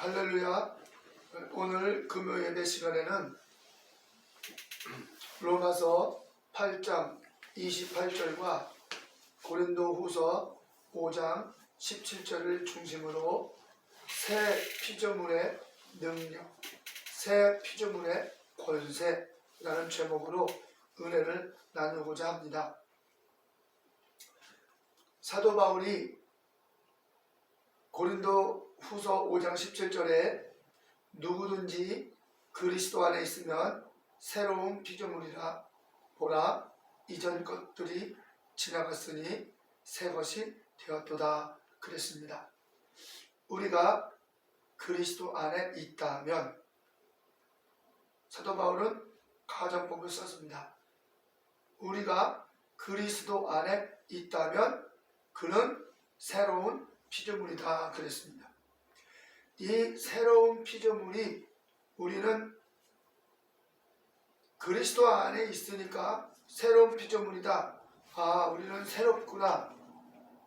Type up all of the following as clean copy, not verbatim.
할렐루야. 오늘 금요 예배 시간에는 로마서 8장 28절과 고린도후서 5장 17절을 중심으로 새 피조물의 능력, 새 피조물의 권세라는 제목으로 은혜를 나누고자 합니다. 사도 바울이 고린도후서 5장 17절에 누구든지 그리스도 안에 있으면 새로운 피조물이라, 보라 이전 것들이 지나갔으니 새 것이 되었도다 그랬습니다. 우리가 그리스도 안에 있다면, 사도 바울은 가정법을 썼습니다. 우리가 그리스도 안에 있다면 그는 새로운 피조물이다 그랬습니다. 이 새로운 피조물이, 우리는 그리스도 안에 있으니까 새로운 피조물이다. 우리는 새롭구나.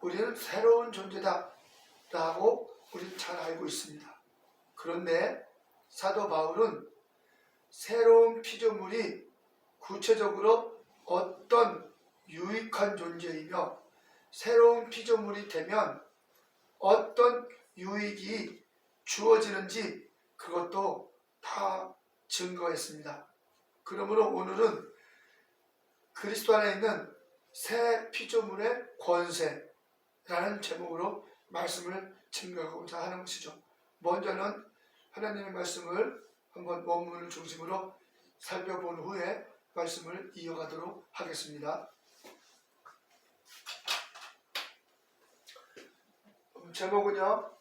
우리는 새로운 존재다 라고 우리는 잘 알고 있습니다. 그런데 사도 바울은 새로운 피조물이 구체적으로 어떤 유익한 존재이며, 새로운 피조물이 되면 어떤 유익이 주어지는지 그것도 다 증거했습니다. 그러므로 오늘은 그리스도 안에 있는 새 피조물의 권세라는 제목으로 말씀을 증거하고자 하는 것이죠. 먼저는 하나님의 말씀을 한번 원문을 중심으로 살펴본 후에 말씀을 이어가도록 하겠습니다. 제목은요,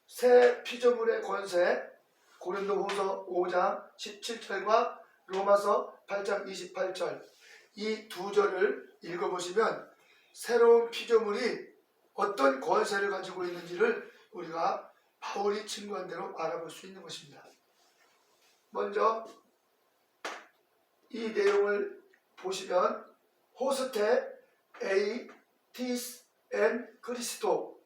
새 피조물의 권세, 고린도후서 5장 17절과 로마서 8장 28절, 이 두 절을 읽어보시면 새로운 피조물이 어떤 권세를 가지고 있는지를 우리가 바울이 증거한 대로 알아볼 수 있는 것입니다. 먼저 이 내용을 보시면 호스테, 에이, 티스, 엔, 그리스도,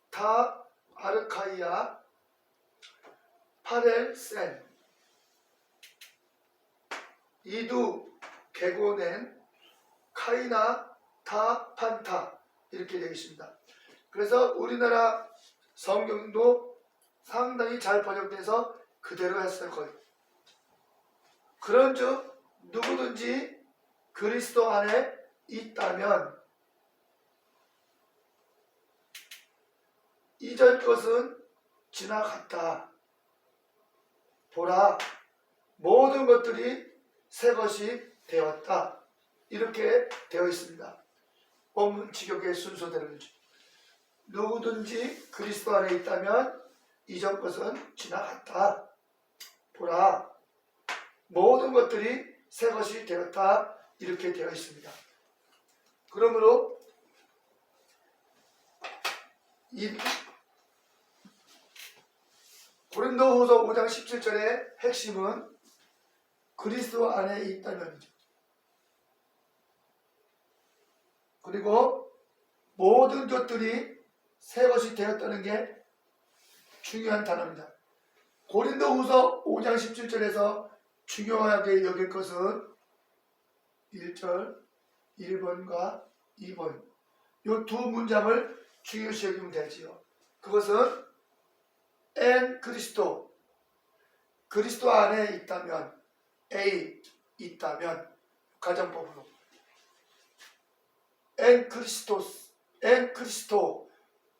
다 아르카이아, 파렐센, 이두, 게고넨, 카이나, 다, 판타, 이렇게 되어 있습니다. 그래서 우리나라 성경도 상당히 잘 번역돼서 그대로 했을 거예요. 그런즉 누구든지 그리스도 안에 있다면 이전 것은 지나갔다. 보라, 모든 것들이 새 것이 되었다. 이렇게 되어 있습니다. 본문 직역의 순서대로죠. 누구든지 그리스도 안에 있다면 이전 것은 지나갔다. 보라, 모든 것들이 새 것이 되었다. 이렇게 되어 있습니다. 그러므로 이 고린도후서 5장 17절의 핵심은 그리스도 안에 있다면이죠. 그리고 모든 것들이 새 것이 되었다는 게 중요한 단어입니다. 고린도후서 5장 17절에서 중요하게 여길 것은 1절 1번과 2번, 이 두 문장을 중요시 여기면 되지요. 그것은 엔 그리스도, 그리스도 안에 있다면, 에이 있다면, 가정법으로 엔 크리스토스, 엔 그리스도,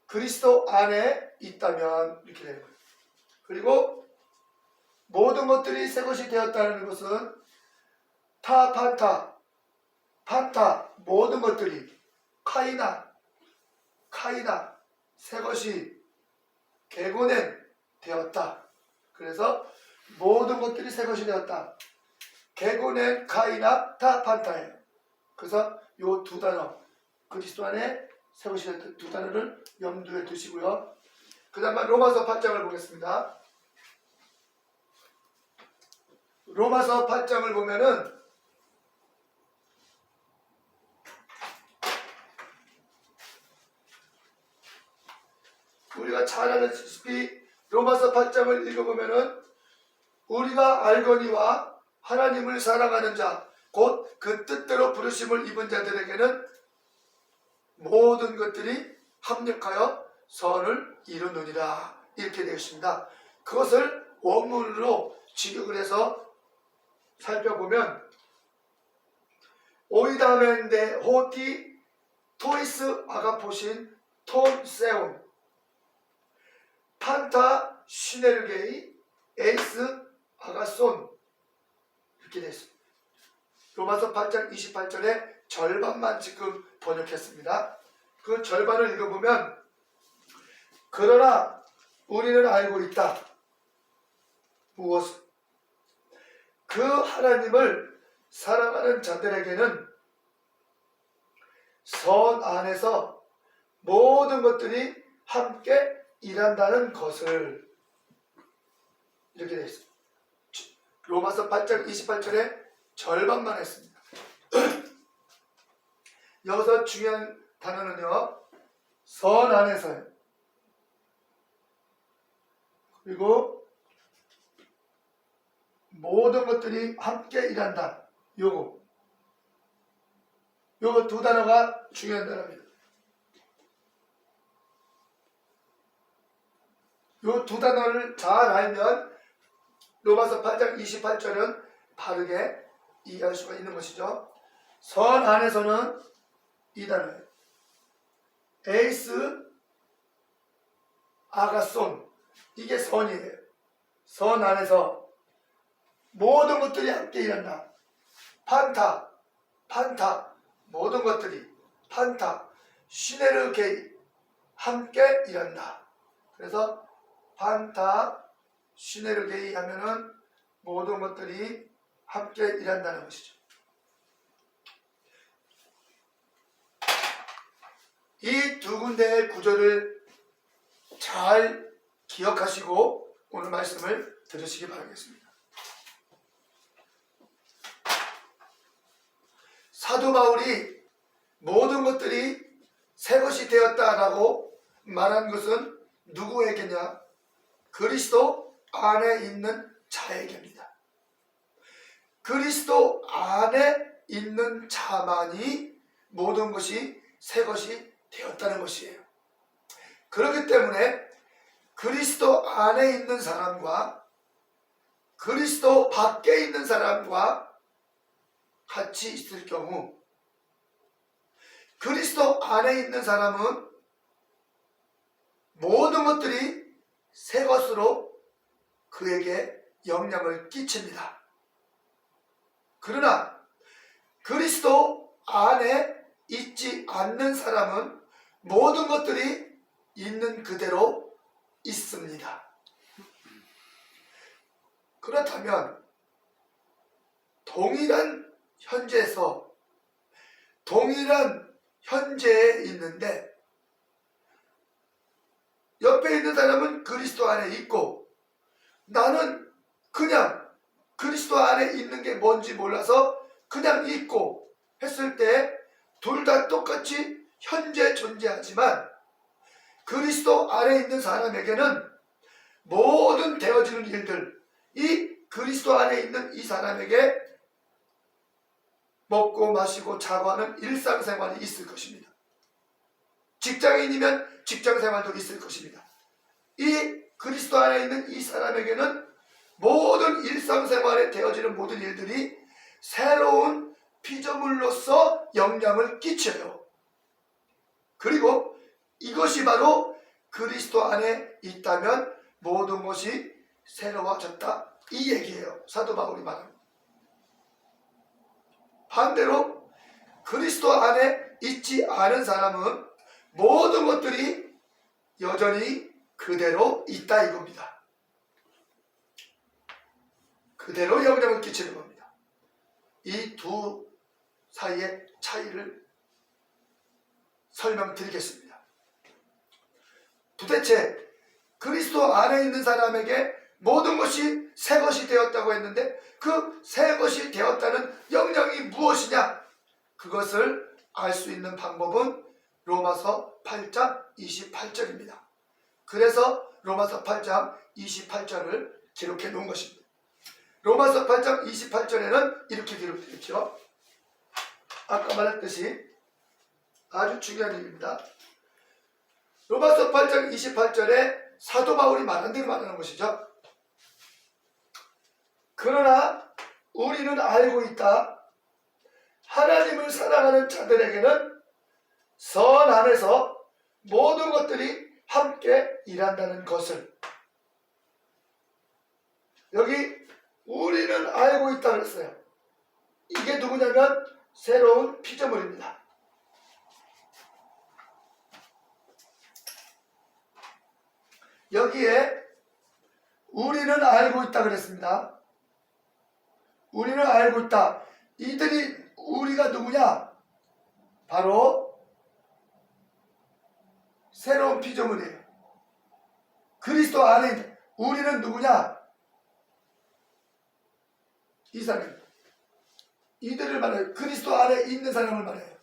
그리스도 안에 있다면 이렇게 되는 거예요. 그리고 모든 것들이 새 것이 되었다는 것은 타, 판타, 판타, 모든 것들이, 카이나, 카이나, 새 것이, 게고넨, 되었다. 그래서 모든 것들이 새 것이 되었다. 게고넨, 카이나, 타, 판타예요. 그래서 이 두 단어, 그리스도 안에 새 것이 되었다, 두 단어를 염두에 두시고요. 그 다음에 로마서 8장을 보겠습니다. 로마서 8장을 보면은 우리가 잘 아다시피 로마서 8장을 읽어보면은 우리가 알거니와 하나님을 사랑하는 자 곧 그 뜻대로 부르심을 입은 자들에게는 모든 것들이 합력하여 선을 이루느니라 이렇게 되어 있습니다. 그것을 원문으로 직역을 해서 살펴보면 오이다멘데 호티 토이스 아가포신 톤 세움 판타 시네르게이 에이스 아가손 이렇게 되어 있습니다. 로마서 8장 28절에 절반만 지금 번역했습니다. 그 절반을 읽어보면 그러나 우리는 알고 있다. 무엇을? 그 하나님을 사랑하는 자들에게는 선 안에서 모든 것들이 함께 일한다는 것을 이렇게 되어 있습니다. 로마서 8장 28절에 절반만 했습니다. 여기서 중요한 단어는요. 선 안에서요. 그리고 모든 것들이 함께 일한다. 요거 두 단어가 중요한 단어입니다. 요 두 단어를 잘 알면 로마서 8장 28절은 바르게 이해할 수가 있는 것이죠. 선 안에서는 이 단어예요. 에이스 아가손 이게 선이에요. 선 안에서 모든 것들이 함께 일한다. 판타 모든 것들이 판타 시네르게이 함께 일한다. 그래서 판타 시네르게이 하면은 모든 것들이 함께 일한다는 것이죠. 이 두 군데의 구조를 잘 기억하시고 오늘 말씀을 들으시기 바라겠습니다. 사도 바울이 모든 것들이 새 것이 되었다라고 말한 것은 누구에게냐? 그리스도 안에 있는 자에게입니다. 그리스도 안에 있는 자만이 모든 것이 새 것이 되었다는 것이에요. 그렇기 때문에 그리스도 안에 있는 사람과 그리스도 밖에 있는 사람과 같이 있을 경우 그리스도 안에 있는 사람은 모든 것들이 새 것으로 그에게 영향을 끼칩니다. 그러나 그리스도 안에 있지 않는 사람은 모든 것들이 있는 그대로 있습니다. 그렇다면 동일한 현재에서 동일한 현재에 있는데 옆에 있는 사람은 그리스도 안에 있고 나는 그냥 그리스도 안에 있는 게 뭔지 몰라서 그냥 있고 했을 때 둘 다 똑같이 현재 존재하지만 그리스도 안에 있는 사람에게는 모든 되어지는 일들 이 그리스도 안에 있는 이 사람에게 먹고 마시고 자고 하는 일상생활이 있을 것입니다. 직장인이면 직장생활도 있을 것입니다. 이 그리스도 안에 있는 이 사람에게는 모든 일상생활에 되어지는 모든 일들이 새로운 피조물로서 영향을 끼쳐요. 그리고 이것이 바로 그리스도 안에 있다면 모든 것이 새로워졌다 이 얘기예요. 사도 바울이 말합니다. 반대로 그리스도 안에 있지 않은 사람은 모든 것들이 여전히 그대로 있다 이겁니다. 그대로 영향을 끼치는 겁니다. 이 두 사이의 차이를 설명드리겠습니다. 도대체 그리스도 안에 있는 사람에게 모든 것이 새 것이 되었다고 했는데 그 새 것이 되었다는 영향이 무엇이냐? 그것을 알 수 있는 방법은 로마서 8장 28절입니다. 그래서 로마서 8장 28절을 기록해 놓은 것입니다. 로마서 8장 28절에는 이렇게 기록되어 있죠. 아까 말했듯이 아주 중요한 얘기입니다. 로마서 8장 28절에 사도 바울이 말한 대로 말하는 것이죠. 그러나 우리는 알고 있다. 하나님을 사랑하는 자들에게는 선 안에서 모든 것들이 함께 일한다는 것을. 여기 우리는 알고 있다 그랬어요. 이게 누구냐면 새로운 피조물입니다. 여기에 우리는 알고 있다 그랬습니다. 우리는 알고 있다. 이들이 우리가 누구냐? 바로 새로운 피조물이에요. 그리스도 안에 있는 우리는 누구냐? 이 사람. 이들을 말해요. 그리스도 안에 있는 사람을 말해요.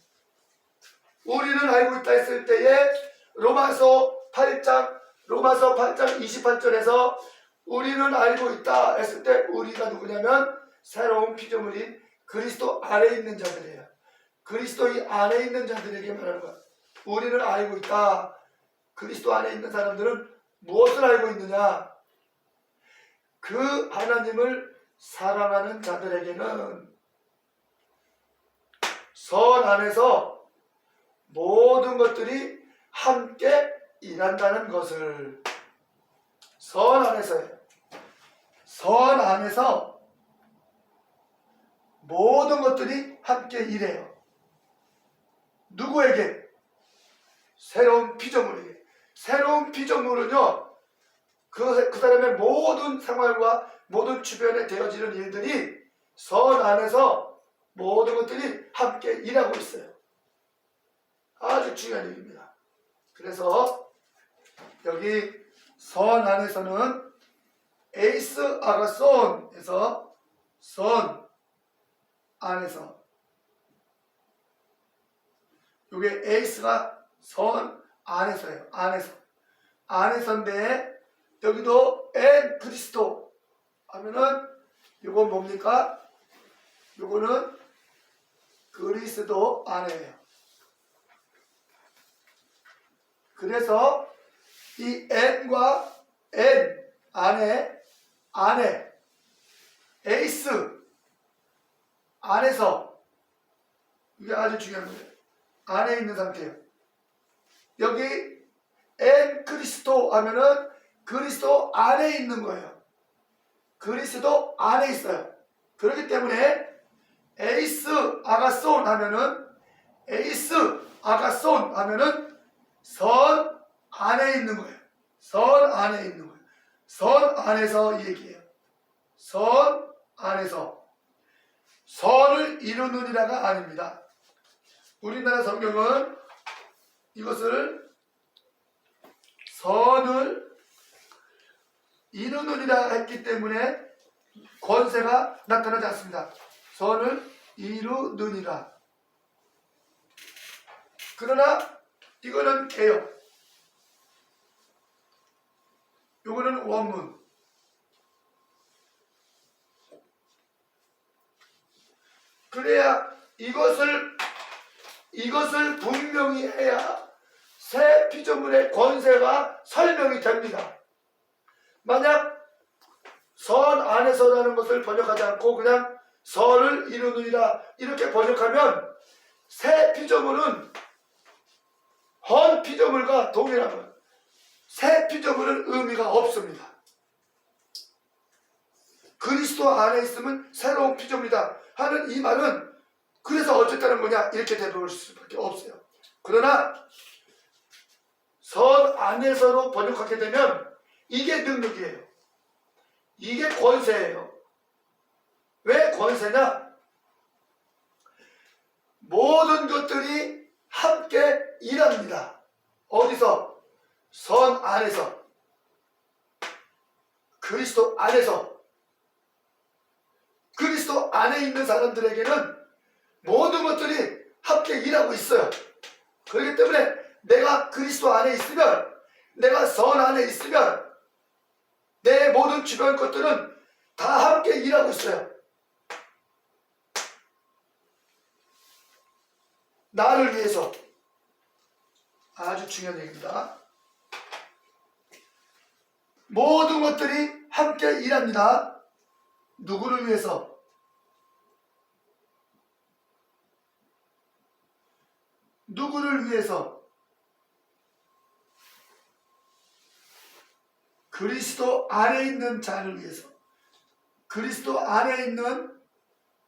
우리는 알고 있다 했을 때에 로마서 8장 28절에서 우리는 알고 있다 했을 때 우리가 누구냐면 새로운 피조물인 그리스도 안에 있는 자들이에요. 그리스도 이 안에 있는 자들에게 말하는 거야. 우리는 알고 있다. 그리스도 안에 있는 사람들은 무엇을 알고 있느냐? 그 하나님을 사랑하는 자들에게는 선 안에서 모든 것들이 함께 일한다는 것을. 선 안에서요. 선 안에서 모든 것들이 함께 일해요. 누구에게? 새로운 피조물에게. 새로운 피조물은요, 그 사람의 모든 생활과 모든 주변에 되어지는 일들이 선 안에서 모든 것들이 함께 일하고 있어요. 아주 중요한 얘기입니다. 그래서 여기 선 안에서는 에이스 아가손에서 선 안에서, 이게 에이스가 선 안에서예요. 안에서인데 여기도 엔 그리스도 하면은 이건 뭡니까? 요거는 그리스도 안에예요. 그래서 이 n과 n 안에 에이스 안에서, 이게 아주 중요한 거예요. 안에 있는 상태예요. 여기 n 그리스도 하면은 그리스도 안에 있는 거예요. 그리스도 안에 있어요. 그렇기 때문에 에이스 아가손 하면은 선 안에 있는 거예요. 선 안에 있는 거예요. 선 안에서 이 얘기예요. 선 안에서. 선을 이루느니라가 아닙니다. 우리나라 성경은 이것을 선을 이루느니라 했기 때문에 권세가 나타나지 않습니다. 선을 이루느니라. 그러나 이거는 개역, 이거는 원문. 그래야 이것을 분명히 해야 새 피조물의 권세가 설명이 됩니다. 만약 선 안에서라는 것을 번역하지 않고 그냥 선을 이루느니라 이렇게 번역하면 새 피조물은 헌 피조물과 동일한 것. 새 피조물은 의미가 없습니다. 그리스도 안에 있으면 새로운 피조물이다 하는 이 말은 그래서 어쨌다는 거냐 이렇게 되돌릴 수밖에 없어요. 그러나 선 안에서로 번역하게 되면 이게 능력이에요. 이게 권세예요. 왜 권세냐? 모든 것들이 함께 일합니다. 어디서? 선 안에서. 그리스도 안에서. 그리스도 안에 있는 사람들에게는 모든 것들이 함께 일하고 있어요. 그렇기 때문에 내가 그리스도 안에 있으면, 내가 선 안에 있으면 모든 주변 것들은 다 함께 일하고 있어요. 나를 위해서. 아주 중요한 얘기입니다. 모든 것들이 함께 일합니다. 누구를 위해서? 누구를 위해서? 그리스도 안에 있는 자를 위해서. 그리스도 안에 있는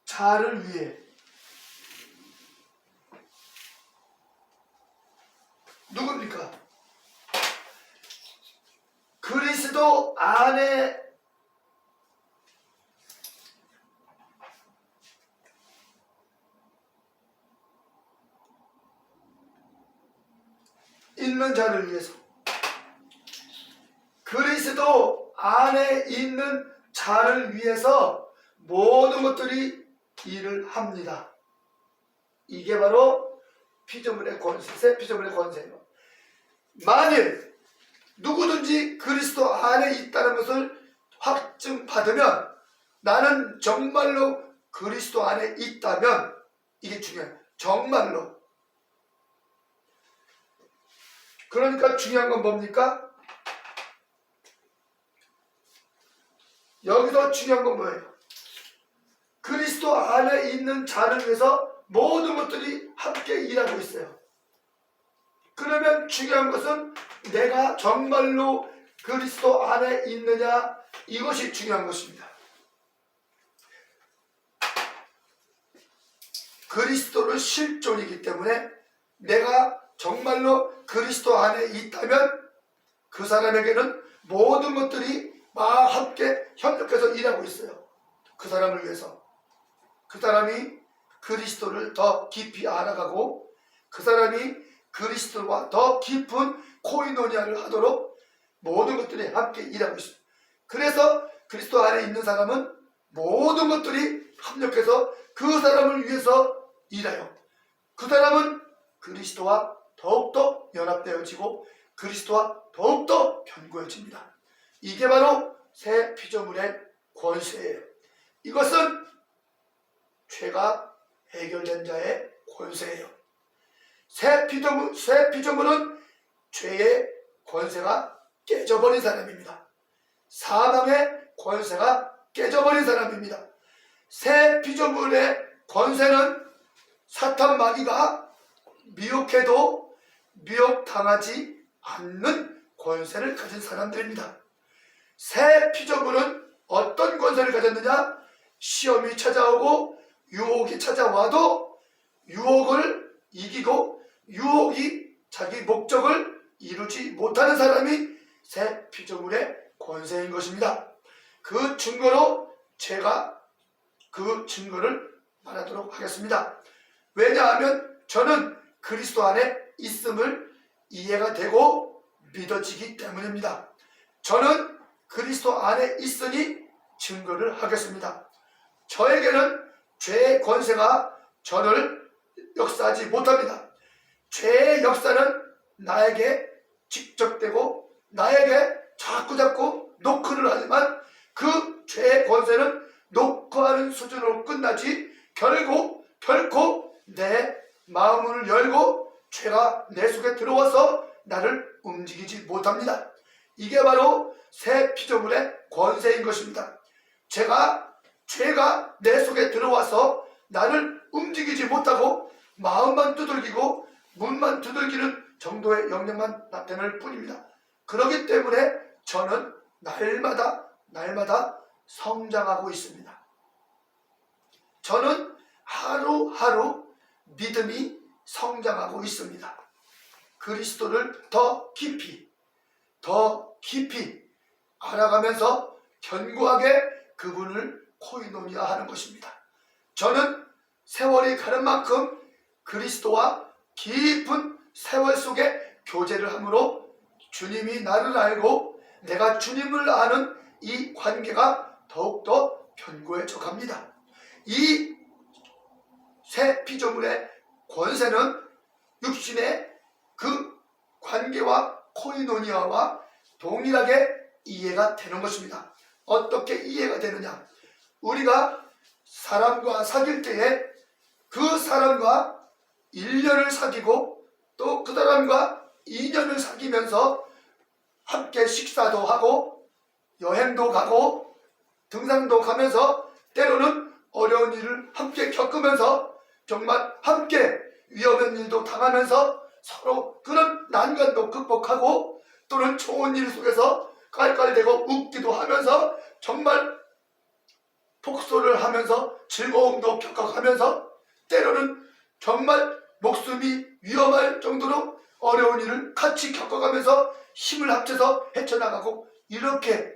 자를 위해. 누굽니까? 그리스도 안에 있는 자를 위해서. 그리스도 안에 있는 자를 위해서 모든 것들이 일을 합니다. 이게 바로 피조물의 권세, 새 피조물의 권세예요. 만일 누구든지 그리스도 안에 있다는 것을 확증받으면, 나는 정말로 그리스도 안에 있다면, 이게 중요해요. 정말로. 그러니까 중요한 건 뭡니까? 여기서 중요한 건 뭐예요? 그리스도 안에 있는 자를 위해서 모든 것들이 함께 일하고 있어요. 그러면 중요한 것은 내가 정말로 그리스도 안에 있느냐, 이것이 중요한 것입니다. 그리스도는 실존이기 때문에 내가 정말로 그리스도 안에 있다면 그 사람에게는 모든 것들이 막 함께 협력해서 일하고 있어요. 그 사람을 위해서. 그 사람이 그리스도를 더 깊이 알아가고 그 사람이 그리스도와 더 깊은 코이노니아를 하도록 모든 것들이 함께 일하고 있습니다. 그래서 그리스도 안에 있는 사람은 모든 것들이 협력해서 그 사람을 위해서 일해요. 그 사람은 그리스도와 더욱더 연합되어지고 그리스도와 더욱더 견고해집니다. 이게 바로 새 피조물의 권세예요. 이것은 죄가 해결된 자의 권세예요. 새 피조물은 죄의 권세가 깨져버린 사람입니다. 사망의 권세가 깨져버린 사람입니다. 새 피조물의 권세는 사탄 마귀가 미혹해도 미혹당하지 않는 권세를 가진 사람들입니다. 새 피조물은 어떤 권세를 가졌느냐? 시험이 찾아오고 유혹이 찾아와도 유혹을 이기고 유혹이 자기 목적을 이루지 못하는 사람이 새 피조물의 권세인 것입니다. 그 증거로 제가 그 증거를 말하도록 하겠습니다. 왜냐하면 저는 그리스도 안에 있음을 이해가 되고 믿어지기 때문입니다. 저는 그리스도 안에 있으니 증거를 하겠습니다. 저에게는 죄의 권세가 저를 역사하지 못합니다. 죄의 역사는 나에게 직접되고 나에게 자꾸 노크를 하지만 그 죄의 권세는 노크하는 수준으로 끝나지 결코 내 마음을 열고 죄가 내 속에 들어와서 나를 움직이지 못합니다. 이게 바로 새 피조물의 권세인 것입니다. 죄가 내 속에 들어와서 나를 움직이지 못하고 마음만 두들기고 문만 두들기는 정도의 영향만 나타낼 뿐입니다. 그렇기 때문에 저는 날마다 성장하고 있습니다. 저는 하루하루 믿음이 성장하고 있습니다. 그리스도를 더 깊이 알아가면서 견고하게 그분을 코이노니아 하는 것입니다. 저는 세월이 가는 만큼 그리스도와 깊은 세월 속에 교제를 함으로 주님이 나를 알고 내가 주님을 아는 이 관계가 더욱더 견고해져 갑니다. 이 새 피조물의 권세는 육신의 그 관계와 코이노니아와 동일하게 이해가 되는 것입니다. 어떻게 이해가 되느냐? 우리가 사람과 사귈 때에 그 사람과 1년을 사귀고 또 그 사람과 2년을 사귀면서 함께 식사도 하고 여행도 가고 등산도 가면서 때로는 어려운 일을 함께 겪으면서 정말 함께 위험한 일도 당하면서 서로 그런 난관도 극복하고 또는 좋은 일 속에서 깔깔대고 웃기도 하면서 정말 복소를 하면서 즐거움도 겪어가면서 때로는 정말 목숨이 위험할 정도로 어려운 일을 같이 겪어가면서 힘을 합쳐서 헤쳐나가고 이렇게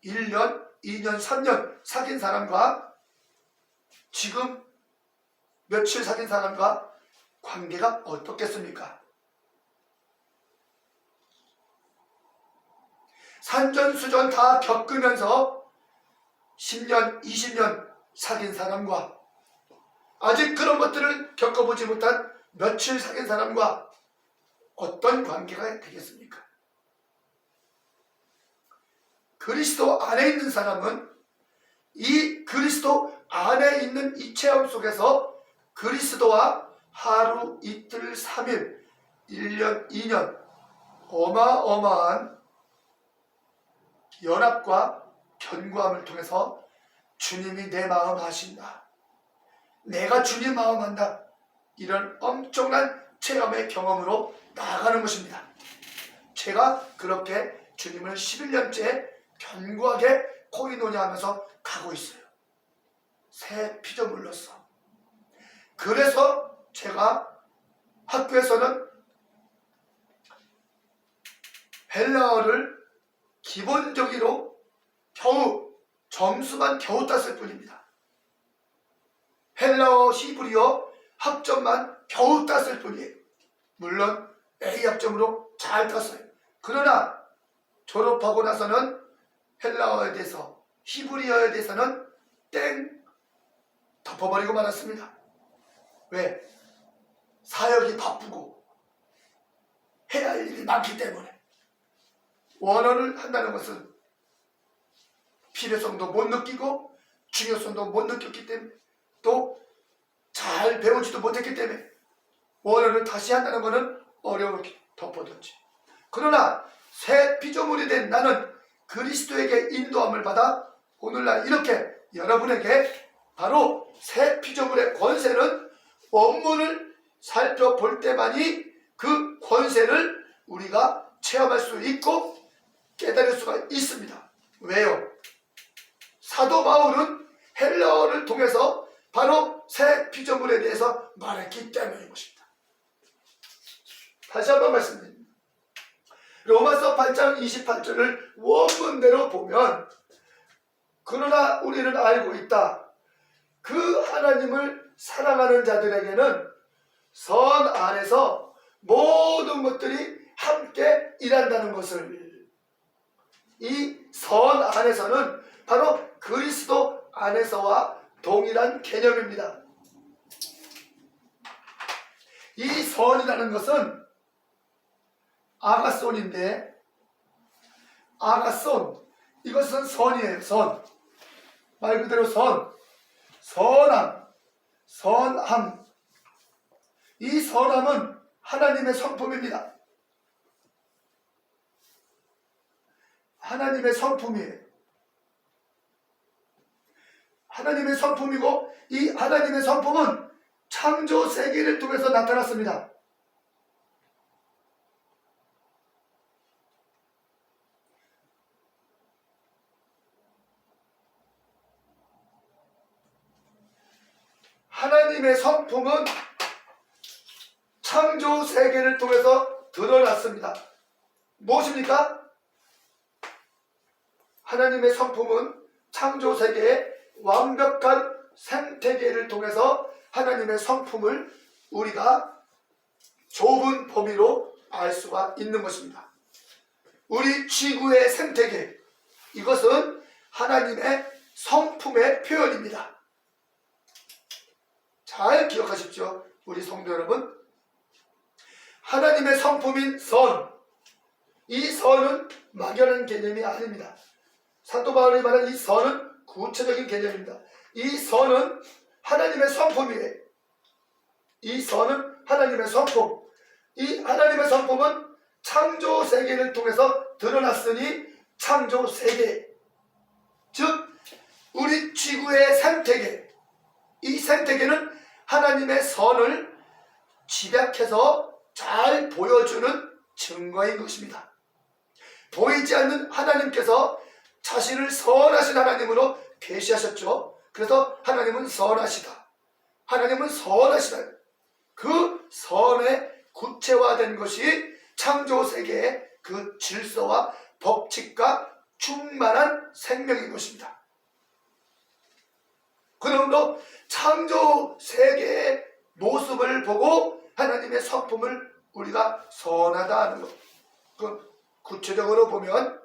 1년, 2년, 3년 사귄 사람과 지금 며칠 사귄 사람과 관계가 어떻겠습니까? 산전수전 다 겪으면서 10년, 20년 사귄 사람과 아직 그런 것들을 겪어보지 못한 며칠 사귄 사람과 어떤 관계가 되겠습니까? 그리스도 안에 있는 사람은 이 그리스도 안에 있는 이 체험 속에서 그리스도와 하루, 이틀, 3일, 1년, 2년 어마어마한 연합과 견고함을 통해서 주님이 내 마음 아신다. 내가 주님 마음 안다. 이런 엄청난 체험의 경험으로 나아가는 것입니다. 제가 그렇게 주님을 11년째 견고하게 코이노니하면서 가고 있어요. 새 피조물로서. 그래서 제가 학교에서는 헬라어를 기본적으로 점수만 겨우 땄을 뿐입니다. 헬라어, 히브리어 학점만 겨우 땄을 뿐이에요. 물론 A 학점으로 잘 땄어요. 그러나 졸업하고 나서는 헬라어에 대해서, 히브리어에 대해서는 땡 덮어버리고 말았습니다. 왜? 사역이 바쁘고 해야 할 일이 많기 때문에. 원어를 한다는 것은 필요성도 못 느끼고 중요성도 못 느꼈기 때문에 또 잘 배우지도 못했기 때문에 원어를 다시 한다는 것은 어려움을 덮어뒀지. 그러나 새 피조물이 된 나는 그리스도에게 인도함을 받아 오늘날 이렇게 여러분에게 바로 새 피조물의 권세는 원문을 살펴볼 때만이 그 권세를 우리가 체험할 수 있고 깨달을 수가 있습니다. 왜요? 사도 바울은 헬라어를 통해서 바로 새 피조물에 대해서 말했기 때문인 것입니다. 다시 한번 말씀드립니다. 로마서 8장 28절을 원문대로 보면 그러나 우리는 알고 있다. 그 하나님을 사랑하는 자들에게는 선 안에서 모든 것들이 함께 일한다는 것을, 이 선 안에서는 바로 그리스도 안에서와 동일한 개념입니다. 이 선이라는 것은 아가손인데, 아가손, 이것은 선이에요. 선, 말 그대로 선, 선함, 선함. 이 선함은 하나님의 성품입니다. 하나님의 성품이에요. 하나님의 성품이고 이 하나님의 성품은 창조 세계를 통해서 나타났습니다. 하나님의 성품은 창조 세계를 통해서 드러났습니다. 무엇입니까? 하나님의 성품은 창조 세계의 완벽한 생태계를 통해서 하나님의 성품을 우리가 좁은 범위로 알 수가 있는 것입니다. 우리 지구의 생태계, 이것은 하나님의 성품의 표현입니다. 잘 기억하십시오. 우리 성도 여러분, 하나님의 성품인 선, 이 선은 막연한 개념이 아닙니다. 사도 바울이 말한 이 선은 구체적인 개념입니다. 이 선은 하나님의 성품이에요. 이 선은 하나님의 성품. 이 하나님의 성품은 창조 세계를 통해서 드러났으니 창조 세계, 즉 우리 지구의 생태계, 이 생태계는 하나님의 선을 집약해서 잘 보여주는 증거인 것입니다. 보이지 않는 하나님께서 자신을 선하신 하나님으로 계시하셨죠. 그래서 하나님은 선하시다. 하나님은 선하시다. 그 선의 구체화된 것이 창조세계의 그 질서와 법칙과 충만한 생명인 것입니다. 그러므로 창조세계의 모습을 보고 하나님의 성품을 우리가 선하다 하는 것. 그 구체적으로 보면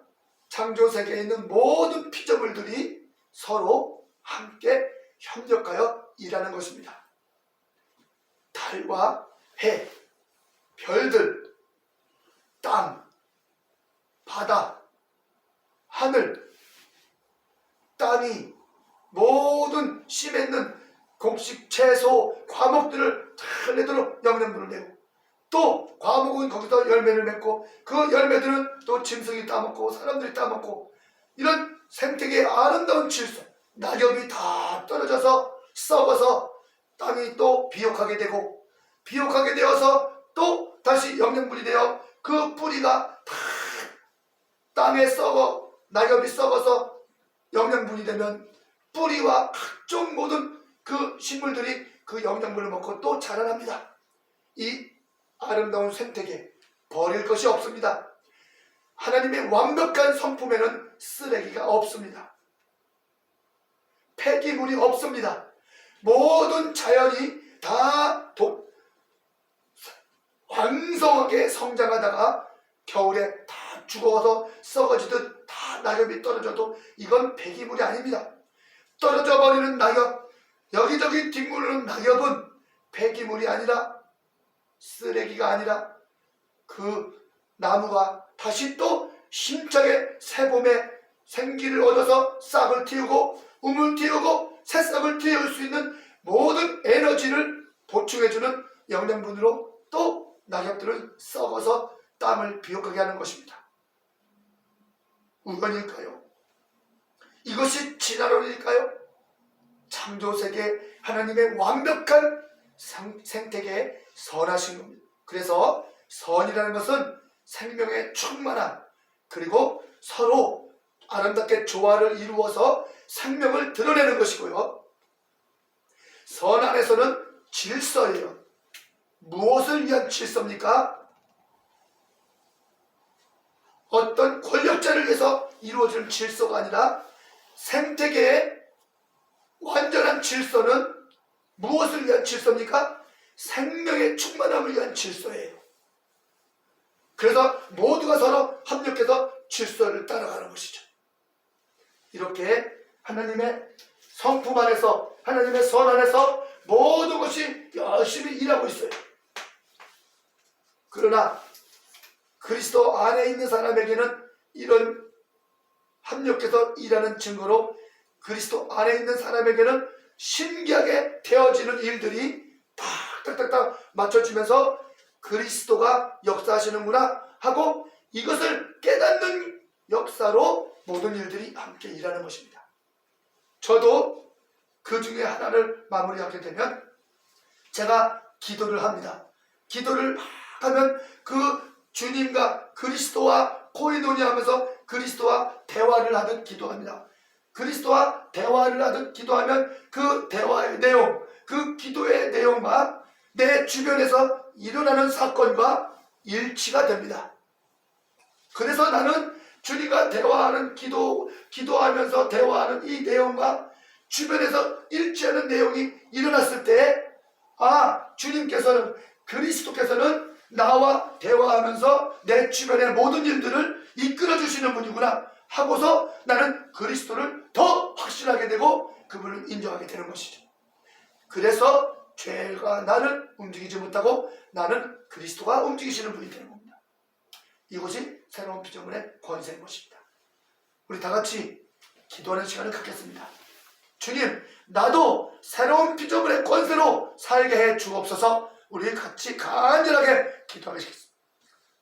창조세계에 있는 모든 피조물들이 서로 함께 협력하여 일하는 것입니다. 달과 해, 별들, 땅, 바다, 하늘, 땅이 모든 씨 맺는 곡식, 채소, 과목들을 다 내도록 영양분을 내고, 또 과목은 거기서 열매를 맺고, 그 열매들은 또 짐승이 따먹고 사람들이 따먹고, 이런 생태계의 아름다운 질서, 낙엽이 다 떨어져서 썩어서 땅이 또 비옥하게 되고, 비옥하게 되어서 또 다시 영양분이 되어 그 뿌리가 다 땅에 썩어, 낙엽이 썩어서 영양분이 되면 뿌리와 각종 모든 그 식물들이 그 영양분을 먹고 또 자라납니다. 이 아름다운 생태계 버릴 것이 없습니다. 하나님의 완벽한 성품에는 쓰레기가 없습니다. 폐기물이 없습니다. 모든 자연이 다 왕성하게 성장하다가 겨울에 다 죽어서 썩어지듯 다 낙엽이 떨어져도 이건 폐기물이 아닙니다. 떨어져 버리는 낙엽, 여기저기 뒹구르는 낙엽은 폐기물이 아니라, 쓰레기가 아니라 그 나무가 다시 또 힘차게 새봄에 생기를 얻어서 싹을 틔우고 움을 틔우고 새싹을 틔울 수 있는 모든 에너지를 보충해주는 영양분으로 또 낙엽들을 썩어서 땅을 비옥하게 하는 것입니다. 우연일까요? 이것이 진화론일까요? 창조세계 하나님의 완벽한 생태계에 선하신 겁니다. 그래서 선이라는 것은 생명의 충만함, 그리고 서로 아름답게 조화를 이루어서 생명을 드러내는 것이고요. 선 안에서는 질서예요. 무엇을 위한 질서입니까? 어떤 권력자를 위해서 이루어지는 질서가 아니라 생태계의 완전한 질서는 무엇을 위한 질서입니까? 생명의 충만함을 위한 질서예요. 그래서 모두가 서로 합력해서 질서를 따라가는 것이죠. 이렇게 하나님의 성품 안에서, 하나님의 선 안에서 모든 것이 열심히 일하고 있어요. 그러나 그리스도 안에 있는 사람에게는 이런 합력해서 일하는 증거로 그리스도 안에 있는 사람에게는 신기하게 되어지는 일들이 딱딱딱딱 맞춰지면서 그리스도가 역사하시는구나 하고 이것을 깨닫는 역사로 모든 일들이 함께 일하는 것입니다. 저도 그 중에 하나를 마무리하게 되면 제가 기도를 합니다. 기도를 막 하면 그 주님과 그리스도와 코이노니하면서 그리스도와 대화를 하듯 기도합니다. 그리스도와 대화를 하듯 기도하면 그 대화의 내용, 그 기도의 내용과 내 주변에서 일어나는 사건과 일치가 됩니다. 그래서 나는 주님과 대화하는 기도하면서 대화하는 이 내용과 주변에서 일치하는 내용이 일어났을 때, 주님께서는, 그리스도께서는 나와 대화하면서 내 주변의 모든 일들을 이끌어 주시는 분이구나 하고서 나는 그리스도를 더 확신하게 되고 그분을 인정하게 되는 것이죠. 그래서 죄가 나를 움직이지 못하고 나는 그리스도가 움직이시는 분이 되는 겁니다. 이것이 새로운 피조물의 권세인 것입니다. 우리 다 같이 기도하는 시간을 갖겠습니다. 주님, 나도 새로운 피조물의 권세로 살게 해 주옵소서. 우리 같이 간절하게 기도하겠습니다.